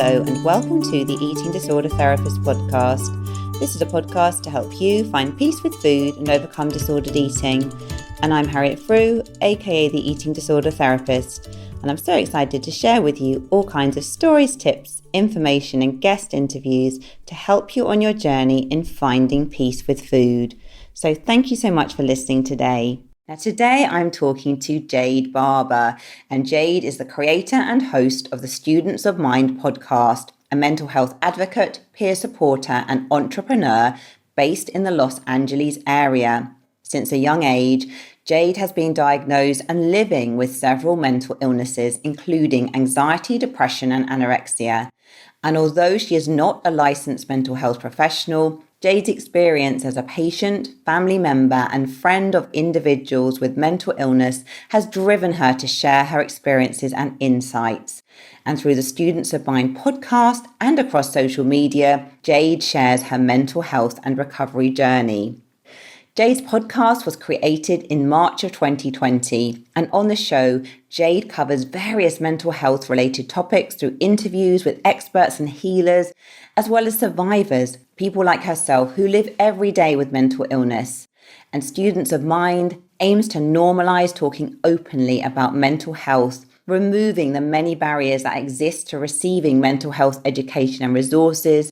Hello and welcome to the Eating Disorder Therapist podcast. This is a podcast to help you find peace with food and overcome disordered eating. And I'm Harriet Frew, aka the Eating Disorder Therapist. And I'm so excited to share with you all kinds of stories, tips, information and guest interviews to help you on your journey in finding peace with food. So thank you so much for listening today. Now today I'm talking to Jayde Barber, and Jade is the creator and host of the Students of Mind podcast, a mental health advocate, peer supporter and entrepreneur based in the Los Angeles area. Since a young age, Jade has been diagnosed and living with several mental illnesses, including anxiety, depression and anorexia. And although she is not a licensed mental health professional, Jade's experience as a patient, family member, and friend of individuals with mental illness has driven her to share her experiences and insights. And through the Students of Mind podcast and across social media, Jade shares her mental health and recovery journey. Jade's podcast was created in March of 2020, and on the show, Jade covers various mental health related topics through interviews with experts and healers, as well as survivors, people like herself who live every day with mental illness. And Students of Mind aims to normalise talking openly about mental health, removing the many barriers that exist to receiving mental health education and resources,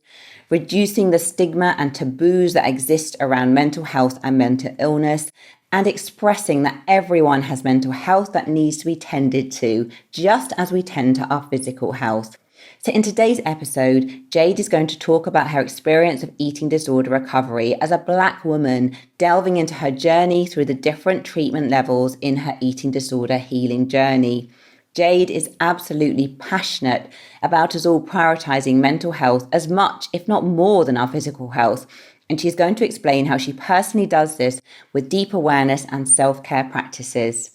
reducing the stigma and taboos that exist around mental health and mental illness, and expressing that everyone has mental health that needs to be tended to, just as we tend to our physical health. So in today's episode, Jade is going to talk about her experience of eating disorder recovery as a Black woman, delving into her journey through the different treatment levels in her eating disorder healing journey. Jade is absolutely passionate about us all prioritising mental health as much, if not more, than our physical health. And she's going to explain how she personally does this with deep awareness and self-care practices.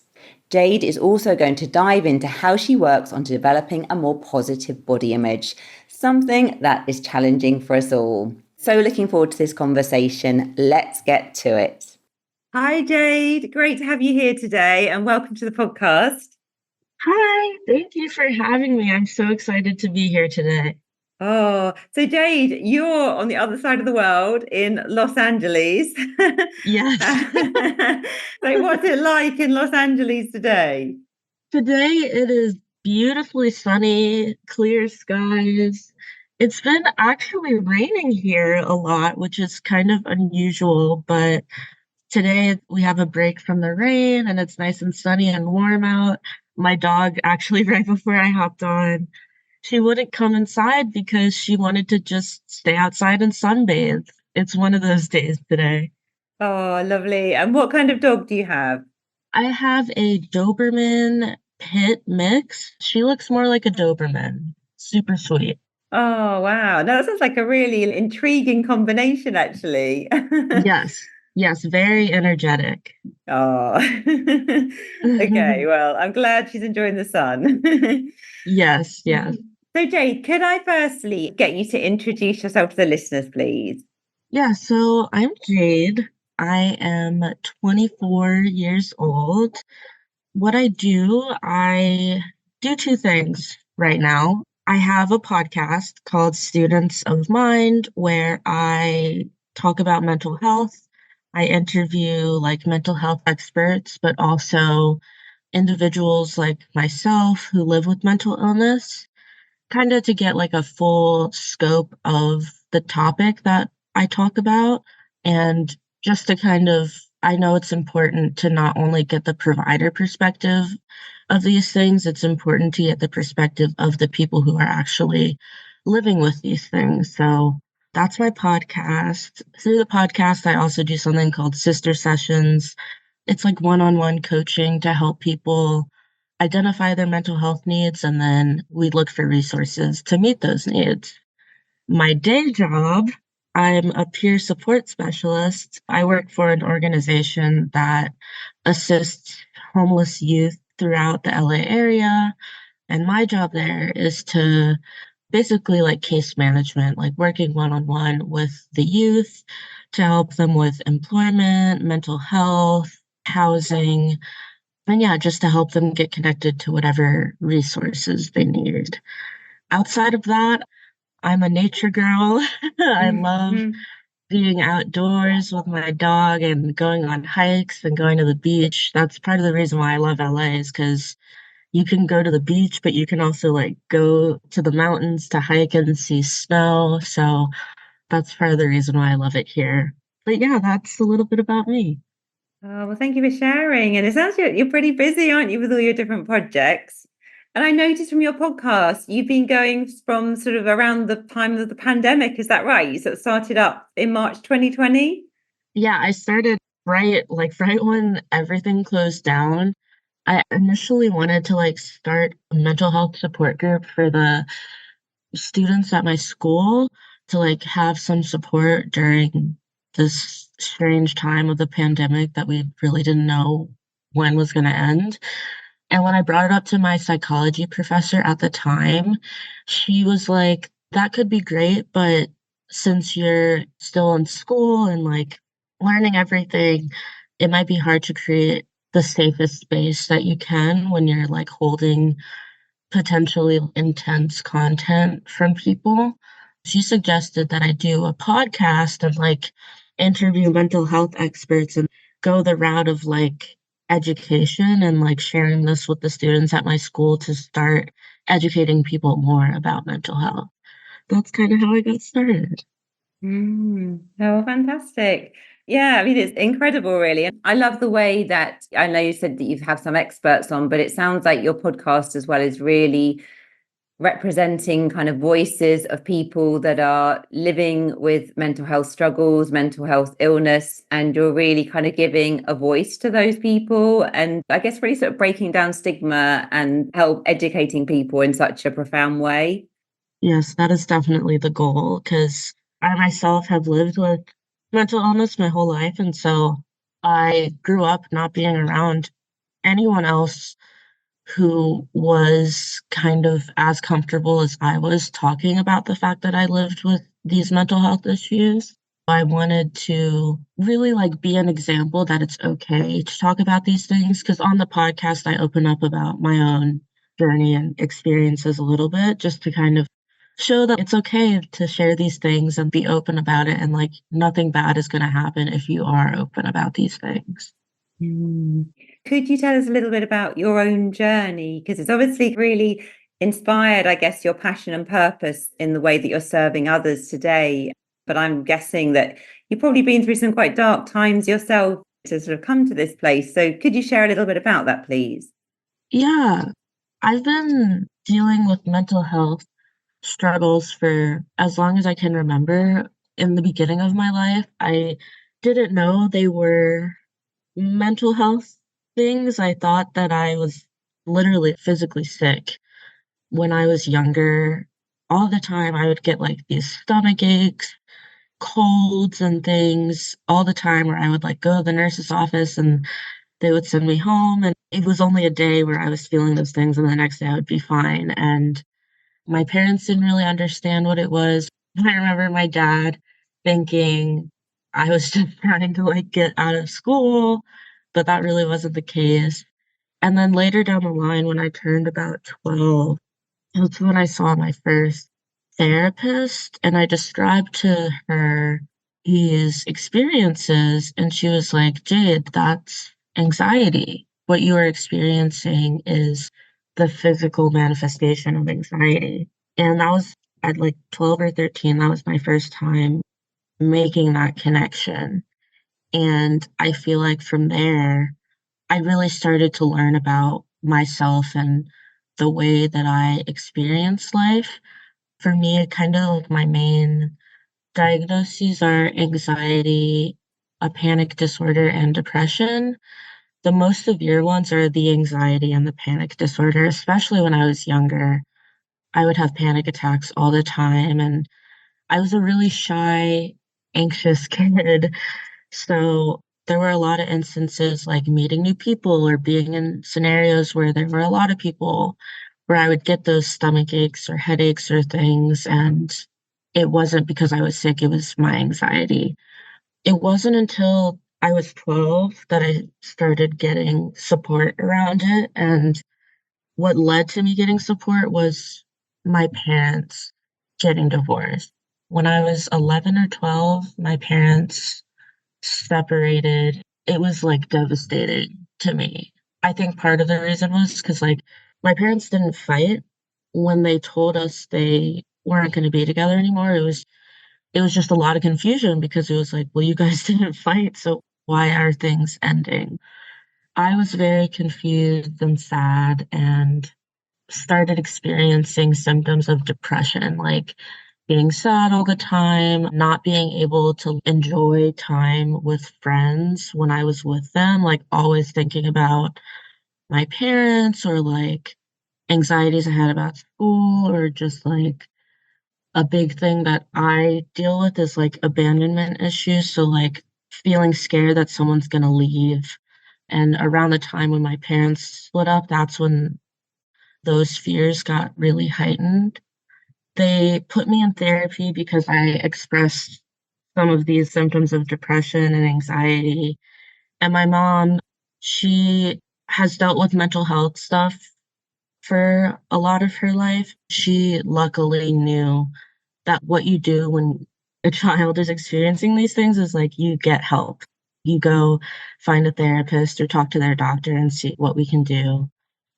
Jade is also going to dive into how she works on developing a more positive body image, something that is challenging for us all. So looking forward to this conversation. Let's get to it. Hi, Jade. Great to have you here today and welcome to the podcast. Hi, thank you for having me. I'm so excited to be here today. Oh, so Jade, you're on the other side of the world in Los Angeles. Yes. So what's it like in Los Angeles today? Today it is beautifully sunny, clear skies. It's been actually raining here a lot, which is kind of unusual, but today we have a break from the rain and it's nice and sunny and warm out. My dog actually, right before I hopped on, she wouldn't come inside because she wanted to just stay outside and sunbathe. It's one of those days today. Oh, lovely. And what kind of dog do you have? I have a Doberman Pit mix. She looks more like a Doberman. Super sweet. Oh, wow. No, that sounds like a really intriguing combination, actually. Yes. Yes, very energetic. Oh, okay. Well, I'm glad she's enjoying the sun. Yes, yes. So, Jade, could I firstly get you to introduce yourself to the listeners, please? Yeah, so I'm Jade. I am 24 years old. What I do two things right now. I have a podcast called Students of Mind where I talk about mental health. I interview like mental health experts, but also individuals like myself who live with mental illness, kind of to get like a full scope of the topic that I talk about. And just to kind of, I know it's important to not only get the provider perspective of these things, it's important to get the perspective of the people who are actually living with these things. So that's my podcast. Through the podcast, I also do something called sister sessions. It's like one-on-one coaching to help people identify their mental health needs, and then we look for resources to meet those needs. My day job, I'm a peer support specialist. I work for an organization that assists homeless youth throughout the LA area. And my job there is to basically like case management, like working one on one with the youth to help them with employment, mental health, housing, and yeah, just to help them get connected to whatever resources they need. Outside of that, I'm a nature girl. I love Mhm. being outdoors with my dog and going on hikes and going to the beach. That's part of the reason why I love LA is because you can go to the beach, but you can also like go to the mountains to hike and see snow. So that's part of the reason why I love it here. But yeah, that's a little bit about me. Oh, well, thank you for sharing. And it sounds you're pretty busy, aren't you, with all your different projects? And I noticed from your podcast, you've been going from sort of around the time of the pandemic. Is that right? You sort of started up in March 2020? Yeah, I started right when everything closed down. I initially wanted to like start a mental health support group for the students at my school to like have some support during this strange time of the pandemic that we really didn't know when was going to end. And when I brought it up to my psychology professor at the time, she was like, that could be great, but since you're still in school and like learning everything, it might be hard to create the safest space that you can when you're like holding potentially intense content from people. She suggested that I do a podcast and like interview mental health experts and go the route of like education and like sharing this with the students at my school to start educating people more about mental health. That's kind of how I got started. Oh, fantastic. Yeah, I mean, it's incredible, really. And I love the way that I know you said that you have some experts on, but it sounds like your podcast as well is really representing kind of voices of people that are living with mental health struggles, mental health illness, and you're really kind of giving a voice to those people. And I guess really sort of breaking down stigma and help educating people in such a profound way. Yes, that is definitely the goal because I myself have lived with mental illness my whole life. And so I grew up not being around anyone else who was kind of as comfortable as I was talking about the fact that I lived with these mental health issues. I wanted to really like be an example that it's okay to talk about these things because on the podcast I open up about my own journey and experiences a little bit just to kind of show that it's okay to share these things and be open about it and like nothing bad is going to happen if you are open about these things. Mm. Could you tell us a little bit about your own journey? Because it's obviously really inspired, I guess, your passion and purpose in the way that you're serving others today. But I'm guessing that you've probably been through some quite dark times yourself to sort of come to this place. So could you share a little bit about that, please? Yeah, I've been dealing with mental health struggles for as long as I can remember. In the beginning of my life, I didn't know they were mental health things. I thought that I was literally physically sick when I was younger. All the time, I would get like these stomach aches, colds, and things all the time, where I would like go to the nurse's office and they would send me home. And it was only a day where I was feeling those things, and the next day I would be fine. And my parents didn't really understand what it was. I remember my dad thinking I was just trying to like get out of school, but that really wasn't the case. And then later down the line, when I turned about 12, that's when I saw my first therapist, and I described to her these experiences, and she was like, Jade, that's anxiety. What you are experiencing is the physical manifestation of anxiety. And that was at like 12 or 13, that was my first time making that connection. And I feel like from there, I really started to learn about myself and the way that I experience life. For me, it kind of like my main diagnoses are anxiety, a panic disorder, and depression. The most severe ones are the anxiety and the panic disorder, especially when I was younger. I would have panic attacks all the time, and I was a really shy, anxious kid. So there were a lot of instances like meeting new people or being in scenarios where there were a lot of people where I would get those stomach aches or headaches or things. And it wasn't because I was sick, it was my anxiety. It wasn't until I was 12 that I started getting support around it. And what led to me getting support was my parents getting divorced. When I was 11 or 12, my parents separated. It was like devastating to me. I think part of the reason was because like my parents didn't fight when they told us they weren't going to be together anymore. It was just a lot of confusion because it was like, well, you guys didn't fight, so why are things ending? I was very confused and sad and started experiencing symptoms of depression, like being sad all the time, not being able to enjoy time with friends when I was with them, like always thinking about my parents or like anxieties I had about school or just like a big thing that I deal with is like abandonment issues. So like feeling scared that someone's gonna leave. And around the time when my parents split up, that's when those fears got really heightened. They put me in therapy because I expressed some of these symptoms of depression and anxiety. And my mom, she has dealt with mental health stuff for a lot of her life. She luckily knew that what you do when a child is experiencing these things is like you get help. You go find a therapist or talk to their doctor and see what we can do.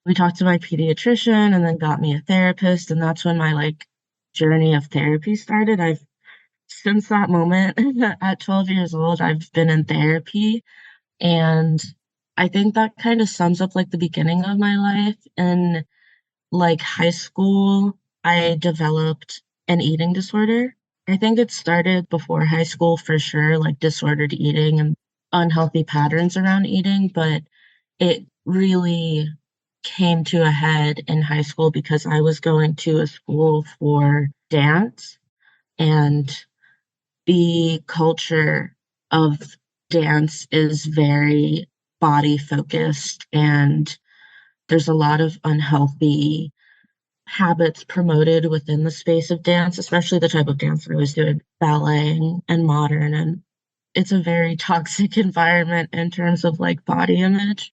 We talked to my pediatrician and then got me a therapist, and that's when my like journey of therapy started. I've since that moment at 12 years old, I've been in therapy, and I think that kind of sums up like the beginning of my life. In like high school, I developed an eating disorder. I think it started before high school for sure, like disordered eating and unhealthy patterns around eating, but it really came to a head in high school because I was going to a school for dance, and the culture of dance is very body focused, and there's a lot of unhealthy habits promoted within the space of dance, especially the type of dance I was doing, ballet and modern. And it's a very toxic environment in terms of like body image.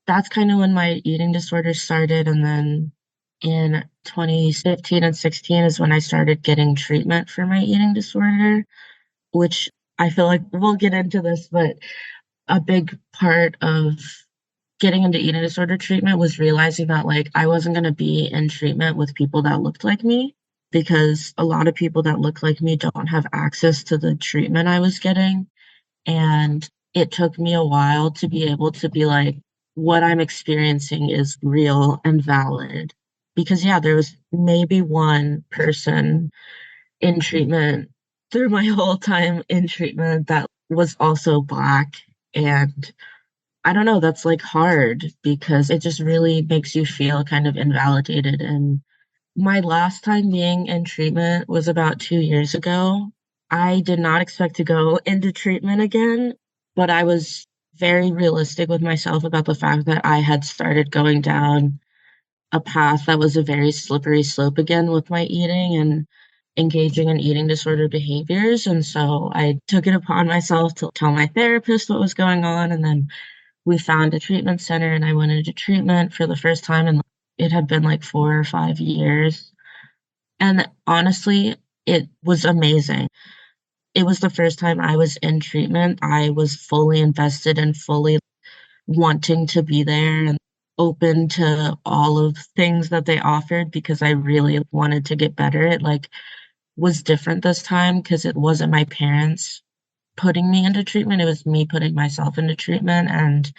That's kind of when my eating disorder started. And then in 2015 and 16 is when I started getting treatment for my eating disorder, which I feel like we'll get into this, but a big part of getting into eating disorder treatment was realizing that like I wasn't going to be in treatment with people that looked like me because a lot of people that look like me don't have access to the treatment I was getting. And it took me a while to be able to be like, what I'm experiencing is real and valid. Because, yeah, there was maybe one person in treatment through my whole time in treatment that was also Black. And I don't know, that's like hard because it just really makes you feel kind of invalidated. And my last time being in treatment was about 2 years ago. I did not expect to go into treatment again, but I was very realistic with myself about the fact that I had started going down a path that was a very slippery slope again with my eating and engaging in eating disorder behaviors. And so I took it upon myself to tell my therapist what was going on. And then we found a treatment center and I went into treatment for the first time. And it had been like 4 or 5 years. And honestly, it was amazing. It was the first time I was in treatment. I was fully invested and fully wanting to be there and open to all of things that they offered because I really wanted to get better. It like was different this time because it wasn't my parents putting me into treatment. It was me putting myself into treatment and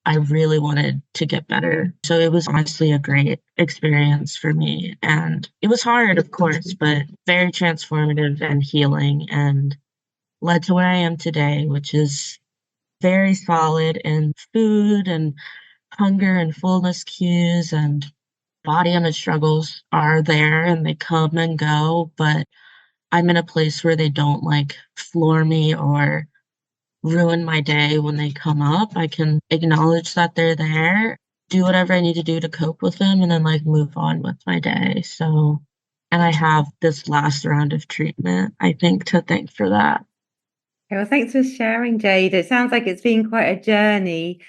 I really wanted to get better. So it was honestly a great experience for me. And it was hard, of course, but very transformative and healing and led to where I am today, which is very solid in food and hunger and fullness cues and body image struggles are there and they come and go, but I'm in a place where they don't like floor me or ruin my day when they come up. I can acknowledge that they're there, do whatever I need to do to cope with them, and then like move on with my day. So, and I have this last round of treatment, I think, to thank for that. Well, thanks for sharing, Jade. It sounds like it's been quite a journey.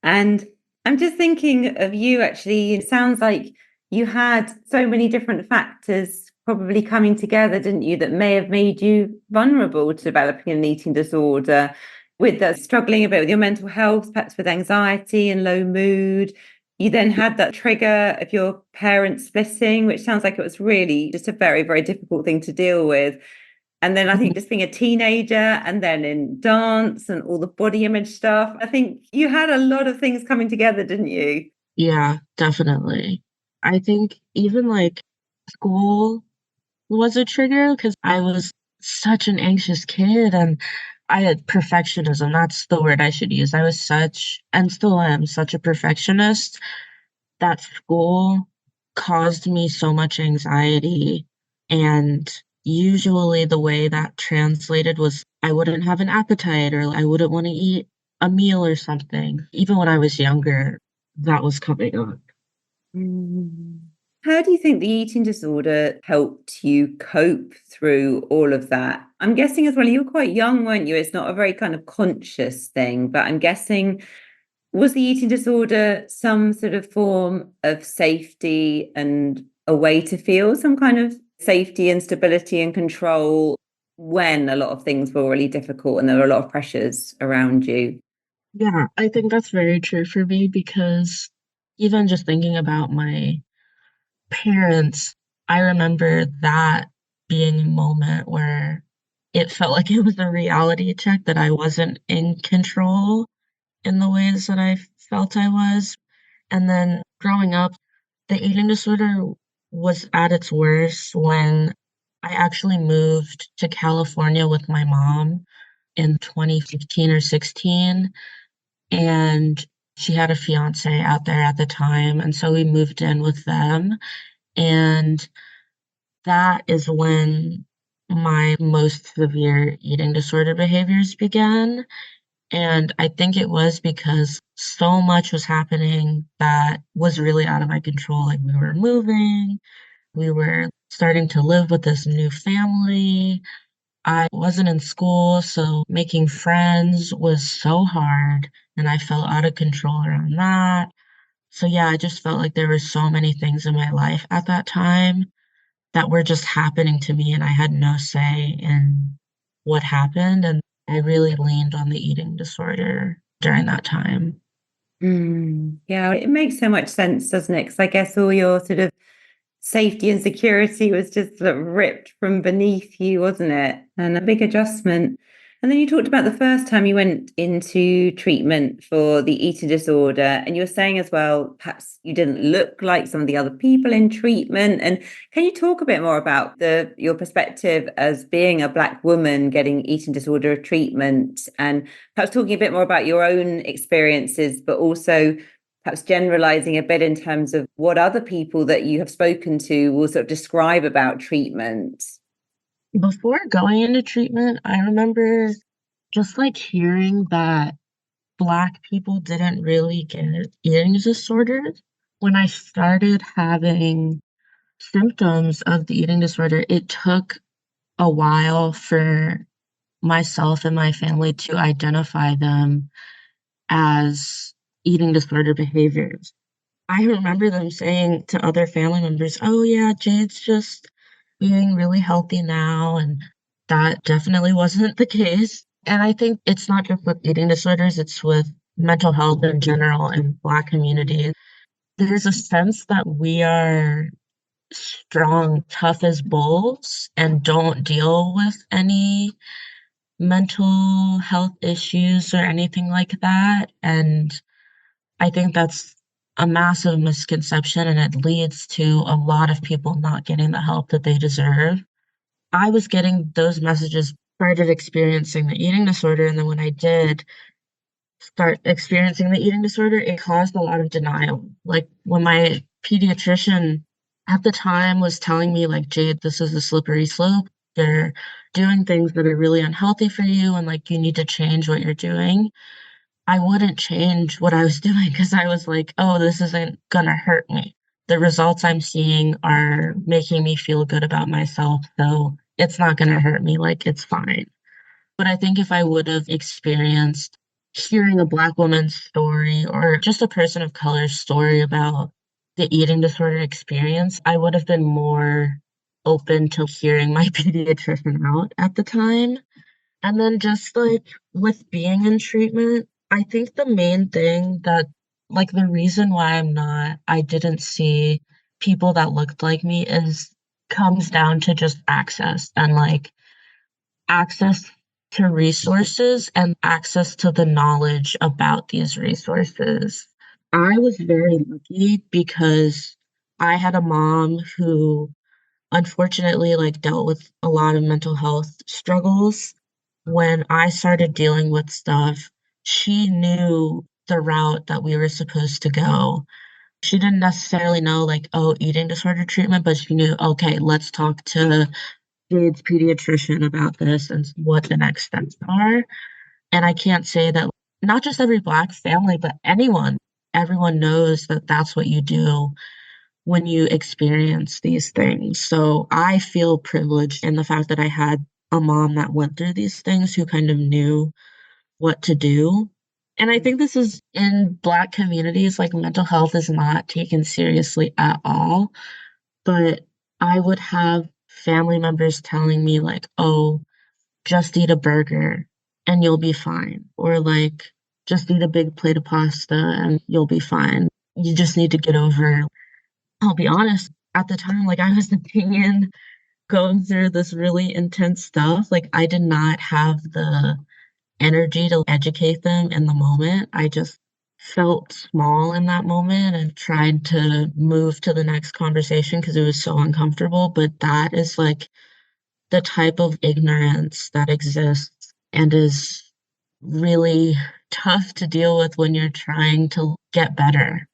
And I'm just thinking of you actually. It sounds like you had so many different factors probably coming together, didn't you, that may have made you vulnerable to developing an eating disorder, with the struggling a bit with your mental health, perhaps with anxiety and low mood. You then had that trigger of your parents splitting, which sounds like it was really just a very, very difficult thing to deal with. And then I think just being a teenager and then in dance and all the body image stuff, I think you had a lot of things coming together, didn't you? Yeah, definitely. I think even like school was a trigger because I was such an anxious kid and I had perfectionism. That's the word I should use. I was such, and still am, such a perfectionist that school caused me so much anxiety. And usually the way that translated was I wouldn't have an appetite or I wouldn't want to eat a meal or something. Even when I was younger, that was coming up. Mm. How do you think the eating disorder helped you cope through all of that? I'm guessing as well, you were quite young, weren't you? It's not a very kind of conscious thing, but I'm guessing, was the eating disorder some sort of form of safety and a way to feel some kind of safety and stability and control when a lot of things were really difficult and there were a lot of pressures around you? Yeah, I think that's very true for me because even just thinking about my parents, I remember that being a moment where it felt like it was a reality check that I wasn't in control in the ways that I felt I was. And then growing up, the eating disorder was at its worst when I actually moved to California with my mom in 2015 or 16. And she had a fiance out there at the time. And so we moved in with them. And that is when my most severe eating disorder behaviors began. And I think it was because so much was happening that was really out of my control. Like we were moving, we were starting to live with this new family. I wasn't in school, so making friends was so hard, and I felt out of control around that. So yeah, I just felt like there were so many things in my life at that time that were just happening to me, and I had no say in what happened. And I really leaned on the eating disorder during that time. Mm, yeah, it makes so much sense, doesn't it? Because I guess all your sort of safety and security was just sort of ripped from beneath you, wasn't it? And a big adjustment. And then you talked about the first time you went into treatment for the eating disorder, and you were saying as well, perhaps you didn't look like some of the other people in treatment. And can you talk a bit more about the your perspective as being a Black woman getting eating disorder treatment, and perhaps talking a bit more about your own experiences, but also perhaps generalizing a bit in terms of what other people that you have spoken to will sort of describe about treatment? Before going into treatment, I remember just like hearing that Black people didn't really get eating disorders. When I started having symptoms of the eating disorder, it took a while for myself and my family to identify them as eating disorder behaviors. I remember them saying to other family members, "Oh, yeah, Jade's just being really healthy now." And that definitely wasn't the case. And I think it's not just with eating disorders, it's with mental health in general in Black communities. There's a sense that we are strong, tough as bulls and don't deal with any mental health issues or anything like that. And I think that's a massive misconception, and it leads to a lot of people not getting the help that they deserve. I was getting those messages prior to experiencing the eating disorder, and then when I did start experiencing the eating disorder, it caused a lot of denial. Like when my pediatrician at the time was telling me, like, Jade, this is a slippery slope. They're doing things that are really unhealthy for you, and like you need to change what you're doing. I wouldn't change what I was doing because I was like, oh, this isn't gonna hurt me. The results I'm seeing are making me feel good about myself, so it's not gonna hurt me. Like, it's fine. But I think if I would have experienced hearing a Black woman's story or just a person of color's story about the eating disorder experience, I would have been more open to hearing my pediatrician out at the time. And then just like with being in treatment, I think the main thing that, like, the reason why I didn't see people that looked like me is comes down to just access and like access to resources and access to the knowledge about these resources. I was very lucky because I had a mom who unfortunately like dealt with a lot of mental health struggles. When I started dealing with stuff, she knew the route that we were supposed to go. She didn't necessarily know like, oh, eating disorder treatment, but she knew, okay, let's talk to Jade's pediatrician about this and what the next steps are. And I can't say that not just every Black family, but everyone knows that that's what you do when you experience these things. So I feel privileged in the fact that I had a mom that went through these things who kind of knew what to do. And I think this is in Black communities, like mental health is not taken seriously at all. But I would have family members telling me, like, oh, just eat a burger and you'll be fine. Or like, just eat a big plate of pasta and you'll be fine. You just need to get over. I'll be honest, at the time, like I was a teen going through this really intense stuff. Like I did not have the energy to educate them in the moment. I just felt small in that moment and tried to move to the next conversation because it was so uncomfortable. But that is like the type of ignorance that exists and is really tough to deal with when you're trying to get better.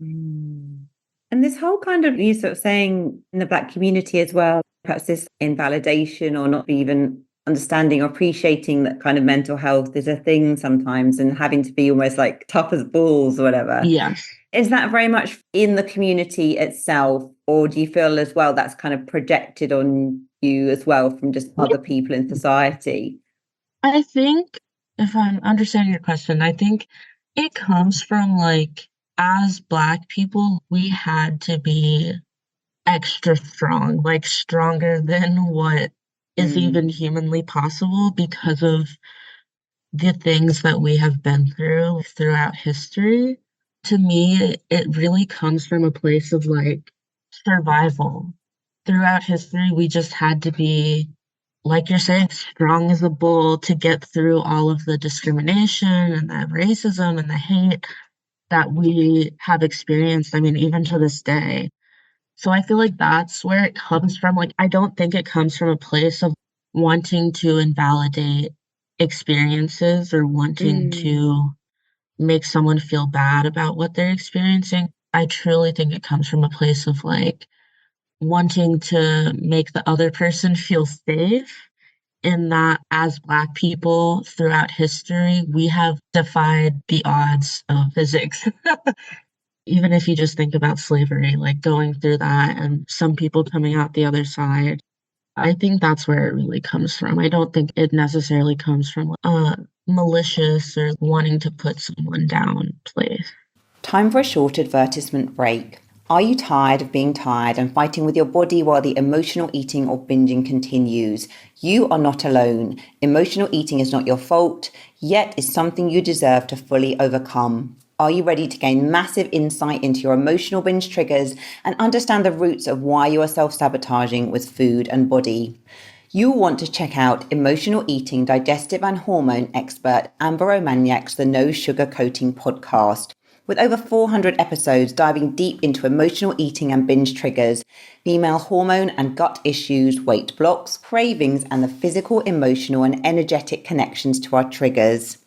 Mm. And this whole kind of, you sort of saying in the Black community as well, perhaps this invalidation or not even understanding or appreciating that kind of mental health is a thing sometimes and having to be almost like tough as bulls or whatever. Yes. Is that very much in the community itself, or do you feel as well that's kind of projected on you as well from just other people in society? I think if I'm understanding your question, I think it comes from like, as Black people, we had to be extra strong, like stronger than what is even Mm. humanly possible because of the things that we have been through throughout history. To me, it really comes from a place of like survival. Throughout history, we just had to be, like you're saying, strong as a bull to get through all of the discrimination and the racism and the hate that we have experienced. I mean, even to this day. So I feel like that's where it comes from. Like, I don't think it comes from a place of wanting to invalidate experiences or wanting Mm. to make someone feel bad about what they're experiencing. I truly think it comes from a place of like wanting to make the other person feel safe. In that, as Black people throughout history, we have defied the odds of physics. Even if you just think about slavery, like going through that and some people coming out the other side, I think that's where it really comes from. I don't think it necessarily comes from a malicious or wanting to put someone down place. Time for a short advertisement break. Are you tired of being tired and fighting with your body while the emotional eating or binging continues? You are not alone. Emotional eating is not your fault, yet is something you deserve to fully overcome. Are you ready to gain massive insight into your emotional binge triggers and understand the roots of why you are self-sabotaging with food and body? You'll want to check out emotional eating digestive and hormone expert Amber Romaniak's The No Sugar Coating podcast. With over 400 episodes diving deep into emotional eating and binge triggers, female hormone and gut issues, weight blocks, cravings, and the physical, emotional, and energetic connections to our triggers.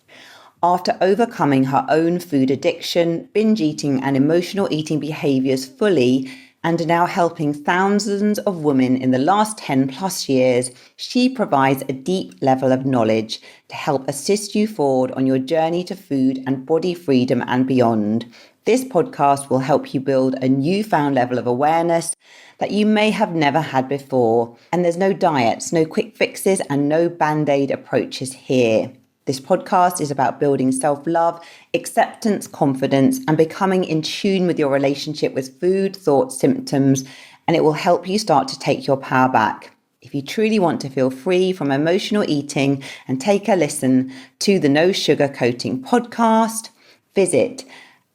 After overcoming her own food addiction, binge eating, and emotional eating behaviors fully, and now helping thousands of women in the last 10 plus years, she provides a deep level of knowledge to help assist you forward on your journey to food and body freedom and beyond. This podcast will help you build a newfound level of awareness that you may have never had before. And there's no diets, no quick fixes, and no band-aid approaches here. This podcast is about building self-love, acceptance, confidence, and becoming in tune with your relationship with food, thoughts, symptoms, and it will help you start to take your power back. If you truly want to feel free from emotional eating and take a listen to the No Sugar Coating podcast, visit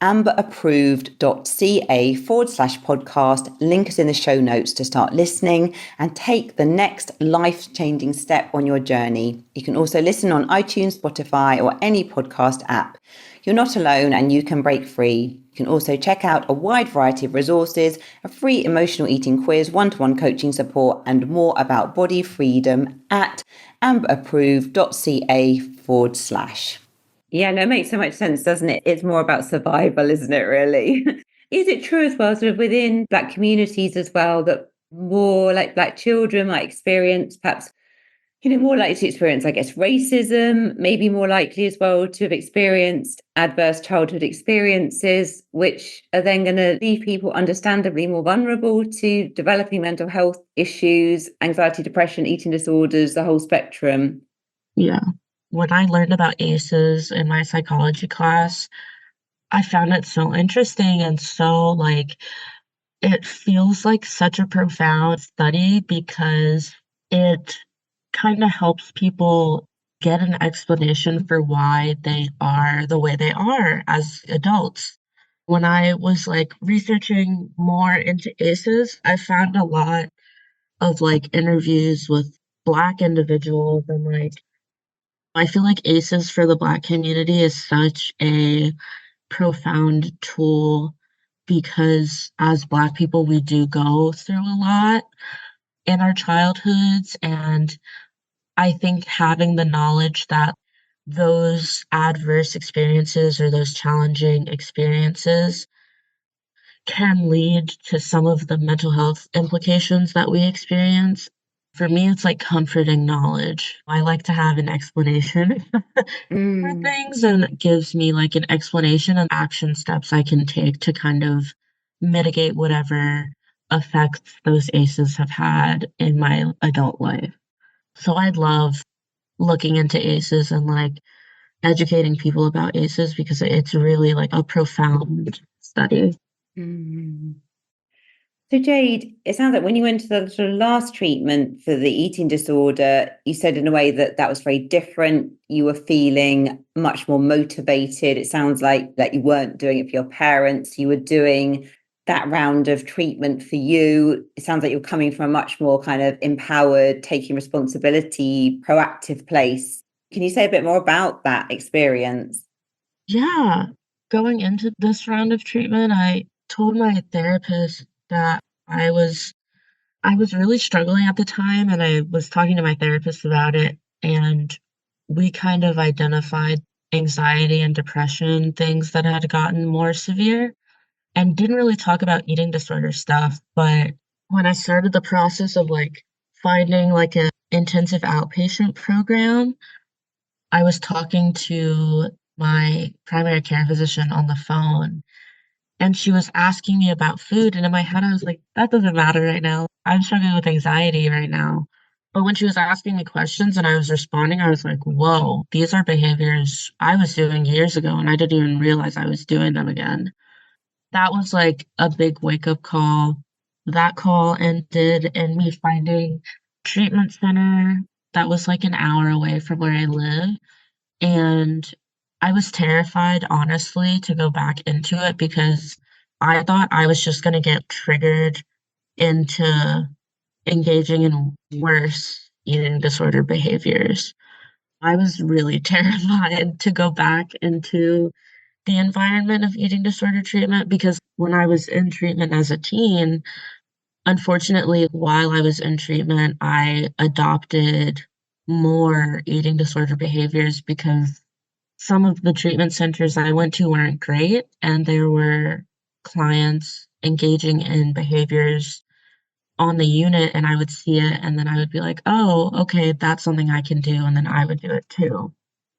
amberapproved.ca/podcast. Link is in the show notes to start listening and take the next life-changing step on your journey. You can also listen on iTunes, Spotify, or any podcast app. You're not alone and you can break free. You can also check out a wide variety of resources, a free emotional eating quiz, one-to-one coaching support, and more about body freedom at amberapproved.ca/. Yeah, no, it makes so much sense, doesn't it? It's more about survival, isn't it, really? Is it true as well, sort of within Black communities as well, that more like Black children might experience perhaps, more likely to experience, I guess, racism, maybe more likely as well to have experienced adverse childhood experiences, which are then going to leave people understandably more vulnerable to developing mental health issues, anxiety, depression, eating disorders, the whole spectrum? Yeah. When I learned about ACEs in my psychology class, I found it so interesting and so it feels like such a profound study because it kind of helps people get an explanation for why they are the way they are as adults. When I was researching more into ACEs, I found a lot of interviews with Black individuals and I feel like ACEs for the Black community is such a profound tool because as Black people, we do go through a lot in our childhoods. And I think having the knowledge that those adverse experiences or those challenging experiences can lead to some of the mental health implications that we experience. For me, it's like comforting knowledge. I like to have an explanation for Mm. things, and it gives me an explanation and action steps I can take to kind of mitigate whatever effects those ACEs have had in my adult life. So I'd love looking into ACEs and educating people about ACEs because it's really a profound study. Mm. So, Jade, it sounds like when you went to the sort of last treatment for the eating disorder, you said in a way that that was very different. You were feeling much more motivated. It sounds like that you weren't doing it for your parents. You were doing that round of treatment for you. It sounds like you're coming from a much more kind of empowered, taking responsibility, proactive place. Can you say a bit more about that experience? Yeah. Going into this round of treatment, I told my therapist that I was I was really struggling at the time and I was talking to my therapist about it and we kind of identified anxiety and depression things that had gotten more severe and didn't really talk about eating disorder stuff, but when I started the process of finding an intensive outpatient program, I was talking to my primary care physician on the phone, and she was asking me about food, and in my head, I was like, "That doesn't matter right now. I'm struggling with anxiety right now." But when she was asking me questions and I was responding, I was like, "Whoa, these are behaviors I was doing years ago, and I didn't even realize I was doing them again." That was a big wake-up call. That call ended in me finding treatment center that was an hour away from where I live. And I was terrified, honestly, to go back into it because I thought I was just gonna get triggered into engaging in worse eating disorder behaviors. I was really terrified to go back into the environment of eating disorder treatment because when I was in treatment as a teen, unfortunately, while I was in treatment, I adopted more eating disorder behaviors because some of the treatment centers I went to weren't great, and there were clients engaging in behaviors on the unit, and I would see it, and then I would be like, "Oh, okay, that's something I can do," and then I would do it too.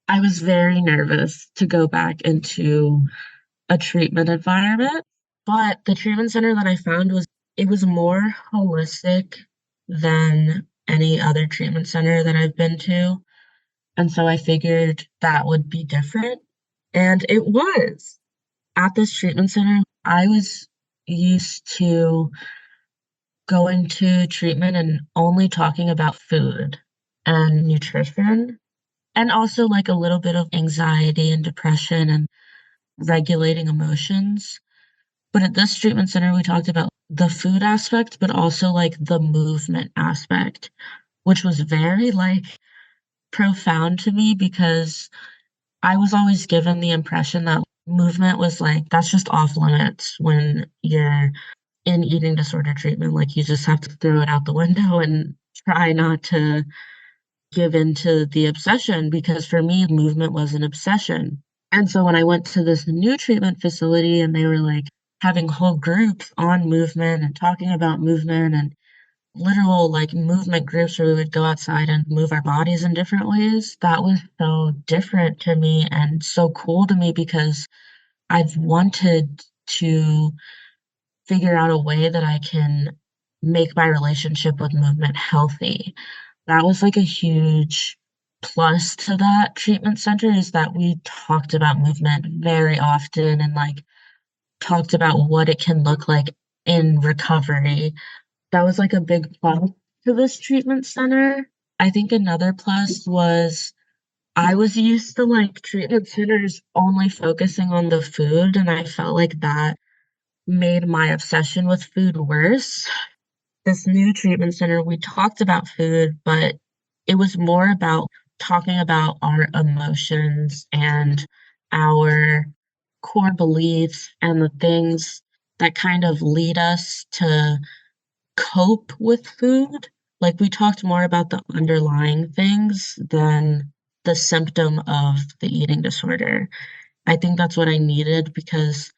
I was very nervous to go back into a treatment environment, but the treatment center that I found was more holistic than any other treatment center that I've been to. And so I figured that would be different. And it was. At this treatment center, I was used to going to treatment and only talking about food and nutrition, and also like a little bit of anxiety and depression and regulating emotions. But at this treatment center, we talked about the food aspect, but also like the movement aspect, which was very like profound to me because I was always given the impression that movement was like, that's just off limits when you're in eating disorder treatment. Like, you just have to throw it out the window and try not to give into the obsession because for me, movement was an obsession. And so when I went to this new treatment facility and they were like having whole groups on movement and talking about movement and literal like movement groups where we would go outside and move our bodies in different ways, that was so different to me and so cool to me because I've wanted to figure out a way that I can make my relationship with movement healthy. That was like a huge plus to that treatment center is that we talked about movement very often and like talked about what it can look like in recovery. That was like a big plus to this treatment center. I think another plus was I was used to like treatment centers only focusing on the food, and I felt like that made my obsession with food worse. This new treatment center, we talked about food, but it was more about talking about our emotions and our core beliefs and the things that kind of lead us to cope with food. Like, we talked more about the underlying things than the symptom of the eating disorder. I think that's what I needed because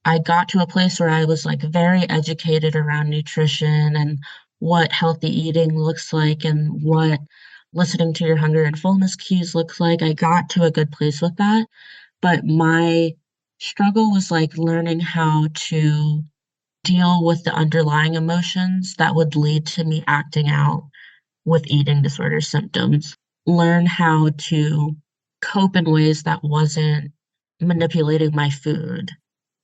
I got to a place where I was like very educated around nutrition and what healthy eating looks like and what listening to your hunger and fullness cues looks like. I got to a good place with that, but my struggle was like learning how to deal with the underlying emotions that would lead to me acting out with eating disorder symptoms, learn how to cope in ways that wasn't manipulating my food.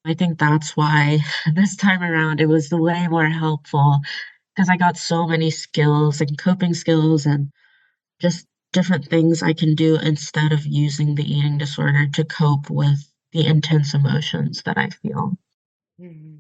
I think that's why this time around it was way more helpful because I got so many skills and coping skills and just different things I can do instead of using the eating disorder to cope with the intense emotions that I feel. Mhm.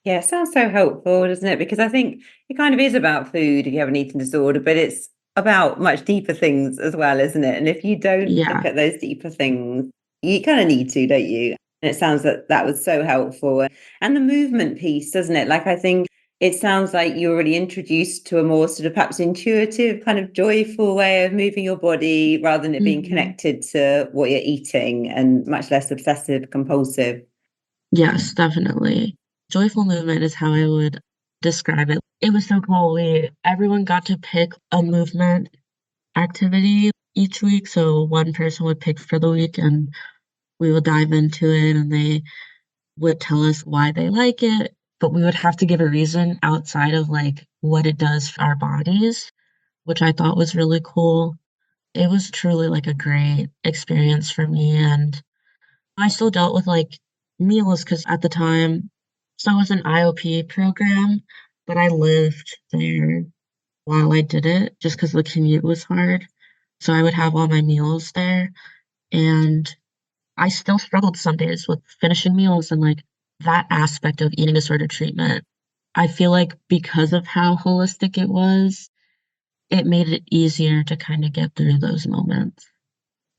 Yeah, it sounds so helpful, doesn't it? Because I think it kind of is about food if you have an eating disorder, but it's about much deeper things as well, isn't it? And if you don't look Yeah. at those deeper things, you kind of need to, don't you? And it sounds that that was so helpful. And the movement piece, doesn't it? Like, I think it sounds like you were really introduced to a more sort of perhaps intuitive, kind of joyful way of moving your body rather than it being Hmm. connected to what you're eating and much less obsessive compulsive. Yes, definitely. Joyful movement is how I would describe it. It was so cool. Everyone got to pick a movement activity each week. So one person would pick for the week and we would dive into it and they would tell us why they like it, but we would have to give a reason outside of like what it does for our bodies, which I thought was really cool. It was truly like a great experience for me. And I still dealt with like meals because at the time, so it was an IOP program, but I lived there while I did it just because the commute was hard. So I would have all my meals there. And I still struggled some days with finishing meals and like that aspect of eating disorder treatment. I feel like because of how holistic it was, it made it easier to kind of get through those moments.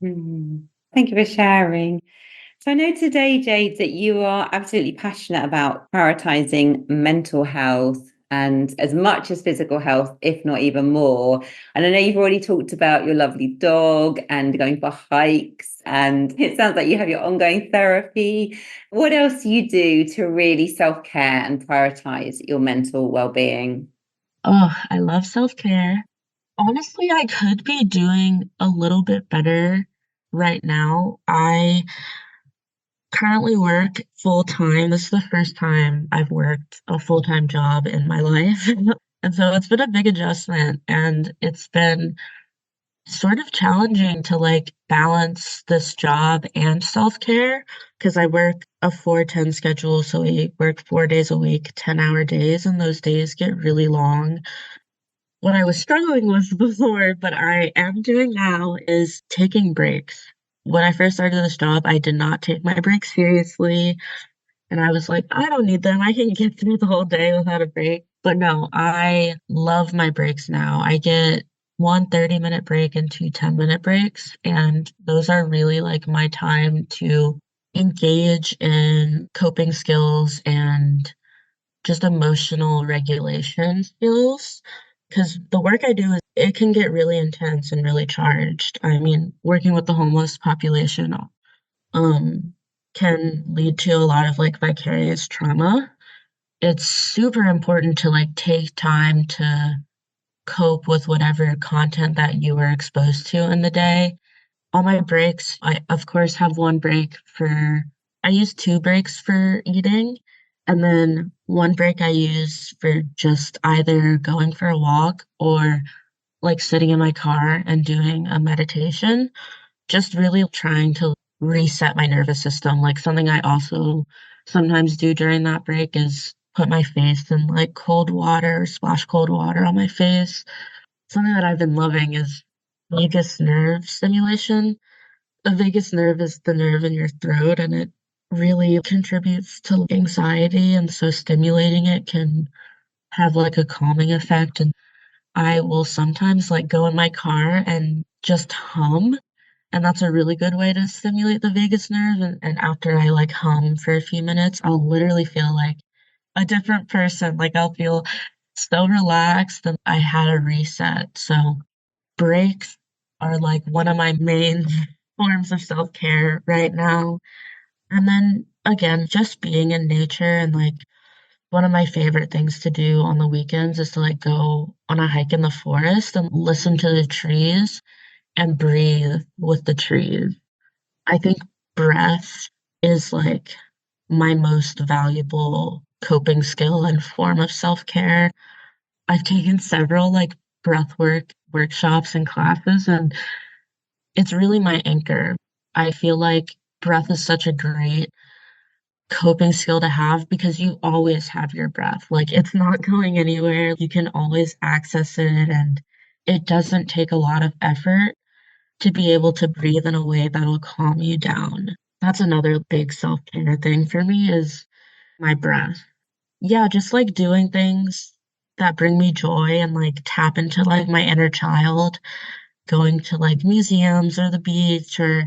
Mhm. Thank you for sharing. So I know today, Jade, that you are absolutely passionate about prioritizing mental health and as much as physical health, if not even more. And I know you've already talked about your lovely dog and going for hikes, and it sounds like you have your ongoing therapy. What else do you do to really self-care and prioritize your mental well-being? Oh, I love self-care. Honestly, I could be doing a little bit better right now. I currently work full time. This is the first time I've worked a full-time job in my life. And so it's been a big adjustment and it's been sort of challenging to like balance this job and self-care because I work a 4-10 schedule. So I work 4 days a week, 10-hour days, and those days get really long. What I was struggling with before, but I am doing now, is taking breaks. When I first started this job, I did not take my breaks seriously. And I was like, I don't need them. I can get through the whole day without a break. But no, I love my breaks now. I get one 30-minute break and two 10-minute breaks. And those are really like my time to engage in coping skills and just emotional regulation skills. Because the work I do, it can get really intense and really charged. I mean, working with the homeless population um can lead to a lot of like vicarious trauma. It's super important to like take time to cope with whatever content that you were exposed to in the day. On my breaks, I of course have one break for I use two breaks for eating, and then one break I use for just either going for a walk or like sitting in my car and doing a meditation, just really trying to reset my nervous system. Like something I also sometimes do during that break is put my face in like cold water, splash cold water on my face. Something that I've been loving is vagus nerve stimulation. The vagus nerve is the nerve in your throat, and it really contributes to anxiety. And so stimulating it can have like a calming effect. And I will sometimes like go in my car and just hum, and that's a really good way to stimulate the vagus nerve. And after I like hum for a few minutes, I'll literally feel like a different person. Like I'll feel so relaxed and I had a reset. So breaks are like one of my main forms of self-care right now. And then again, just being in nature, and like one of my favorite things to do on the weekends is to like go on a hike in the forest and listen to the trees and breathe with the trees. I think breath is like my most valuable coping skill and form of self-care. I've taken several like breath work workshops and classes, and it's really my anchor. I feel like breath is such a great coping skill to have because you always have your breath. Like it's not going anywhere. You can always access it, and it doesn't take a lot of effort to be able to breathe in a way that'll calm you down. That's another big self-care thing for me is my breath. Yeah, just like doing things that bring me joy and like tap into like my inner child, going to like museums or the beach or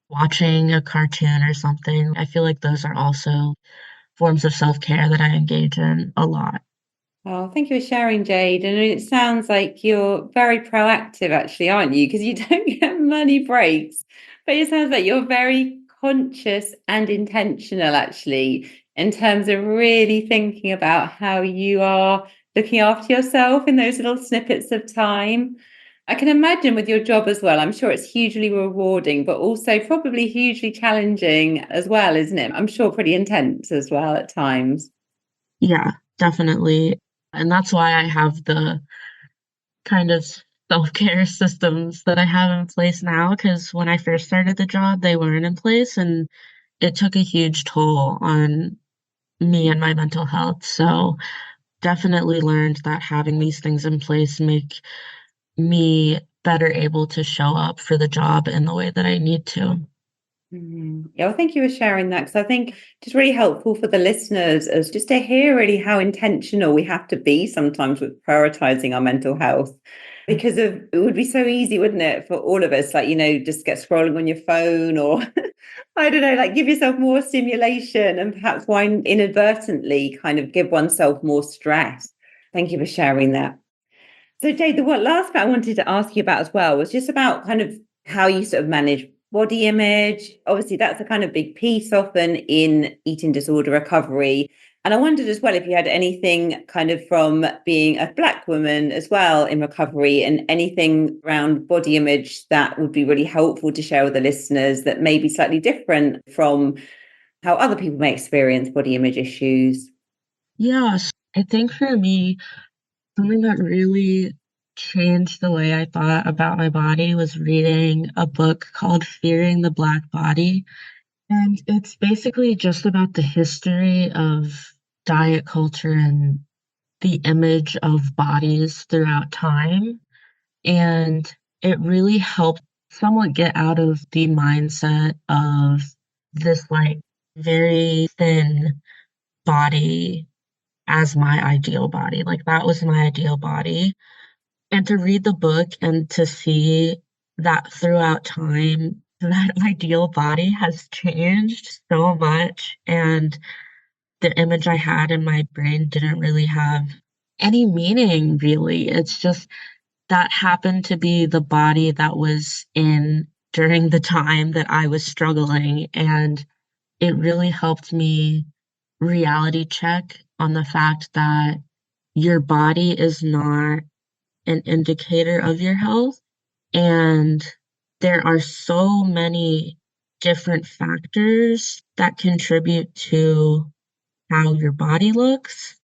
watching a cartoon or something. I feel like those are also forms of self-care that I engage in a lot. Oh, thank you for sharing, Jade. And it sounds like you're very proactive, actually, aren't you? Because you don't get many breaks, but it sounds like you're very conscious and intentional, actually, in terms of really thinking about how you are looking after yourself in those little snippets of time. I can imagine with your job as well. I'm sure it's hugely rewarding, but also probably hugely challenging as well, isn't it? I'm sure pretty intense as well at times. Yeah, definitely. And that's why I have the kind of self-care systems that I have in place now, because when I first started the job, they weren't in place, and it took a huge toll on me and my mental health. So definitely learned that having these things in place make me better able to show up for the job in the way that I need to. Yeah, well, thank you for sharing that because I think just really helpful for the listeners as just to hear really how intentional we have to be sometimes with prioritizing our mental health. Because of it would be so easy, wouldn't it, for all of us, like, just get scrolling on your phone or I don't know, like give yourself more stimulation and perhaps why inadvertently kind of give oneself more stress. Thank you for sharing that. So, Jade, the last bit I wanted to ask you about as well was just about kind of how you sort of manage body image. Obviously, that's a kind of big piece often in eating disorder recovery. And I wondered as well if you had anything kind of from being a Black woman as well in recovery and anything around body image that would be really helpful to share with the listeners that may be slightly different from how other people may experience body image issues. Yes, I think for me, something that really changed the way I thought about my body was reading a book called Fearing the Black Body. And it's basically just about the history of diet culture and the image of bodies throughout time. And it really helped somewhat get out of the mindset of this like very thin body as my ideal body. Like that was my ideal body. And to read the book and to see that throughout time, that ideal body has changed so much. And the image I had in my brain didn't really have any meaning, really. It's just that happened to be the body that was in during the time that I was struggling. And it really helped me reality check on the fact that your body is not an indicator of your health. And there are so many different factors that contribute to how your body looks.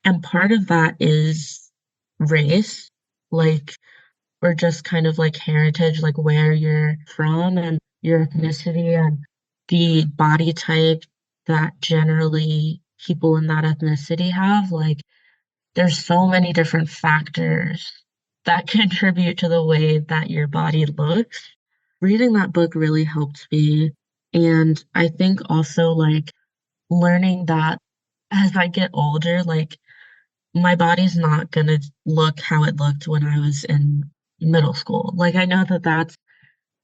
And part of that is race, like, or just kind of like heritage, like where you're from and your ethnicity and the body type that generally people in that ethnicity have. Like, there's so many different factors that contribute to the way that your body looks. Reading that book really helped me. And I think also like learning that as I get older, like my body's not gonna look how it looked when I was in middle school. Like I know that that's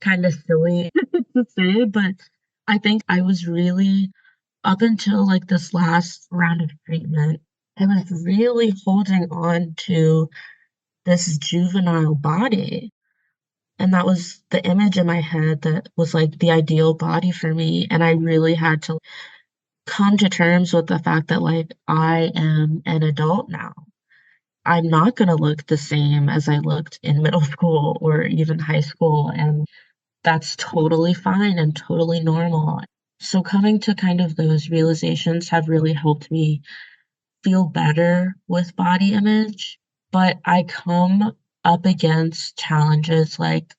kind of silly to say, but I think I was really up until like this last round of treatment, I was really holding on to this juvenile body. And that was the image in my head that was like the ideal body for me. And I really had to come to terms with the fact that like I am an adult now. I'm not going to look the same as I looked in middle school or even high school. And that's totally fine and totally normal. So coming to kind of those realizations have really helped me feel better with body image, but I come up against challenges like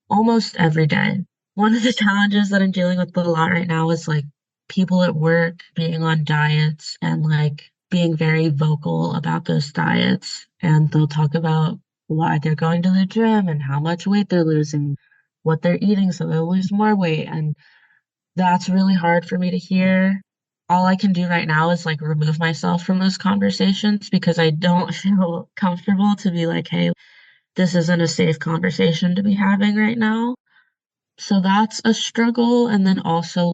almost every day. One of the challenges that I'm dealing with a lot right now is like people at work being on diets and like being very vocal about those diets. And they'll talk about why they're going to the gym and how much weight they're losing, what they're eating so they'll lose more weight. And that's really hard for me to hear. All I can do right now is like remove myself from those conversations because I don't feel comfortable to be like, hey, this isn't a safe conversation to be having right now. So that's a struggle. And then also,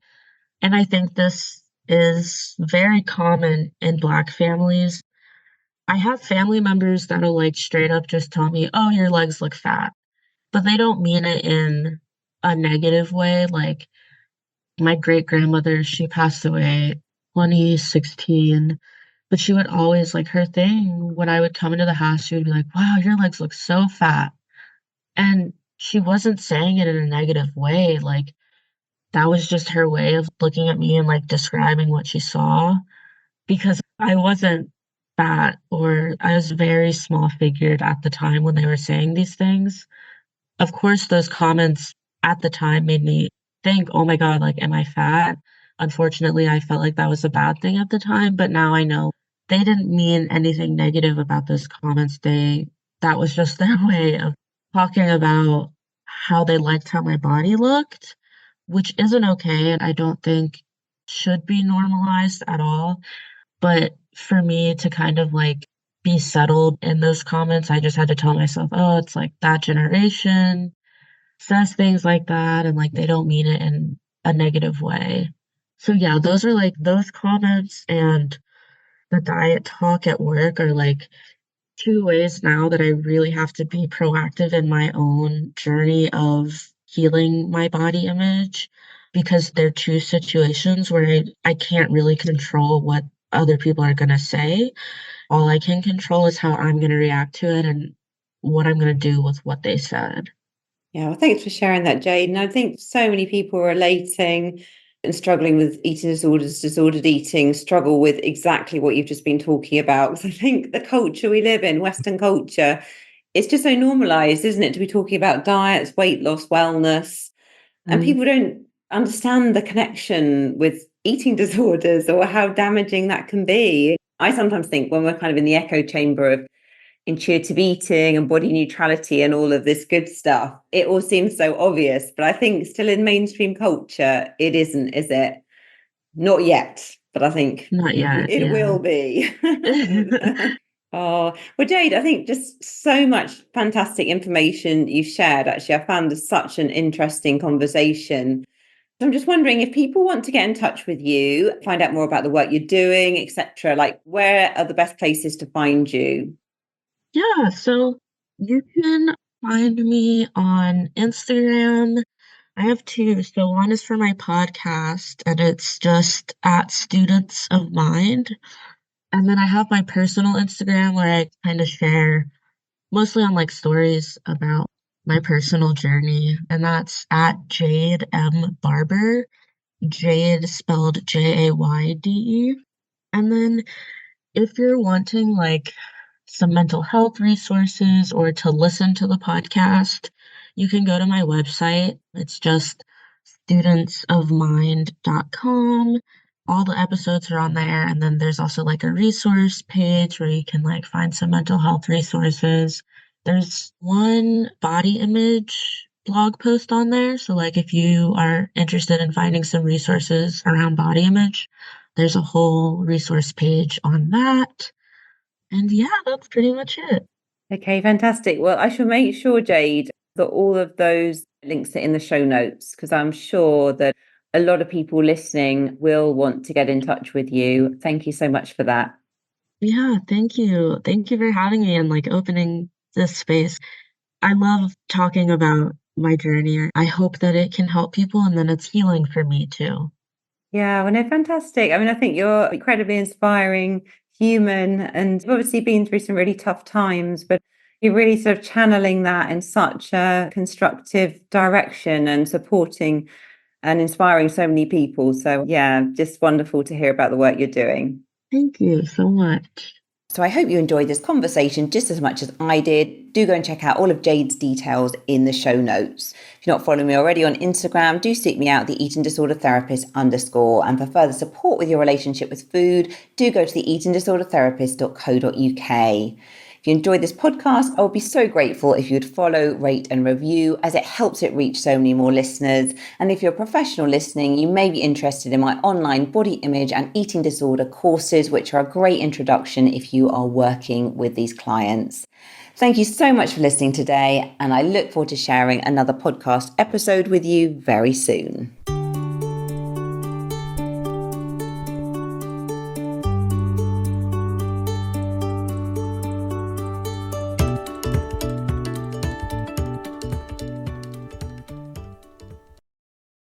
and I think this is very common in Black families. I have family members that'll like straight up just tell me, oh, your legs look fat, but they don't mean it in a negative way. Like, my great grandmother, she passed away 2016, but she would always like her thing when I would come into the house, she would be like, wow, your legs look so fat. And she wasn't saying it in a negative way. Like that was just her way of looking at me and like describing what she saw because I wasn't fat or I was very small figured at the time when they were saying these things. Of course, those comments at the time made me think, "Oh my God, like, am I fat?" Unfortunately, I felt like that was a bad thing at the time, but now I know they didn't mean anything negative about those comments. That was just their way of talking about how they liked how my body looked, which isn't okay, and I don't think should be normalized at all. But for me to kind of like be settled in those comments, I just had to tell myself, "Oh, it's like that generation says things like that and like they don't mean it in a negative way." So yeah, those are like those comments and the diet talk at work are like two ways now that I really have to be proactive in my own journey of healing my body image because they're two situations where I can't really control what other people are going to say. All I can control is how I'm going to react to it and what I'm going to do with what they said. Yeah, well, thanks for sharing that, Jade. And I think so many people relating and struggling with eating disorders, disordered eating, struggle with exactly what you've just been talking about. Because I think the culture we live in, Western culture, it's just so normalized, isn't it, to be talking about diets, weight loss, wellness, and Mm, people don't understand the connection with eating disorders or how damaging that can be. I sometimes think when we're kind of in the echo chamber of intuitive eating and body neutrality and all of this good stuff, it all seems so obvious. But I think still in mainstream culture, it isn't, is it? Not yet, but I think not yet, it yeah. will be. Oh, well, Jade, I think just so much fantastic information you've shared. Actually, I found this such an interesting conversation. I'm just wondering if people want to get in touch with you, find out more about the work you're doing, etc. Like, where are the best places to find you? Yeah, so you can find me on Instagram. I have two. So one is for my podcast, and it's just at Students of Mind. And then I have my personal Instagram where I kind of share mostly on like stories about my personal journey, and that's at Jade M. Barber, Jade spelled Jayde. And then if you're wanting like some mental health resources or to listen to the podcast, you can go to my website. It's just studentsofmind.com. All the episodes are on there. And then there's also like a resource page where you can like find some mental health resources. There's one body image blog post on there. So, like, if you are interested in finding some resources around body image, there's a whole resource page on that. And yeah, that's pretty much it. Okay, fantastic. Well, I shall make sure, Jade, that all of those links are in the show notes because I'm sure that a lot of people listening will want to get in touch with you. Thank you so much for that. Yeah, thank you. Thank you for having me and like opening this space. I love talking about my journey. I hope that it can help people and then it's healing for me too. Yeah, well, no, fantastic. I mean, I think you're incredibly inspiring, human, and you've obviously been through some really tough times, but you're really sort of channeling that in such a constructive direction and supporting and inspiring so many people. So, yeah, just wonderful to hear about the work you're doing. Thank you so much. So I hope you enjoyed this conversation just as much as I did. Do go and check out all of Jade's details in the show notes. If you're not following me already on Instagram, do seek me out, the eating disorder therapist _. And for further support with your relationship with food, do go to the eatingdisordertherapist.co.uk. If you enjoyed this podcast, I would be so grateful if you'd follow, rate and review, as it helps it reach so many more listeners. And if you're a professional listening, you may be interested in my online body image and eating disorder courses, which are a great introduction if you are working with these clients. Thank you so much for listening today, and I look forward to sharing another podcast episode with you very soon.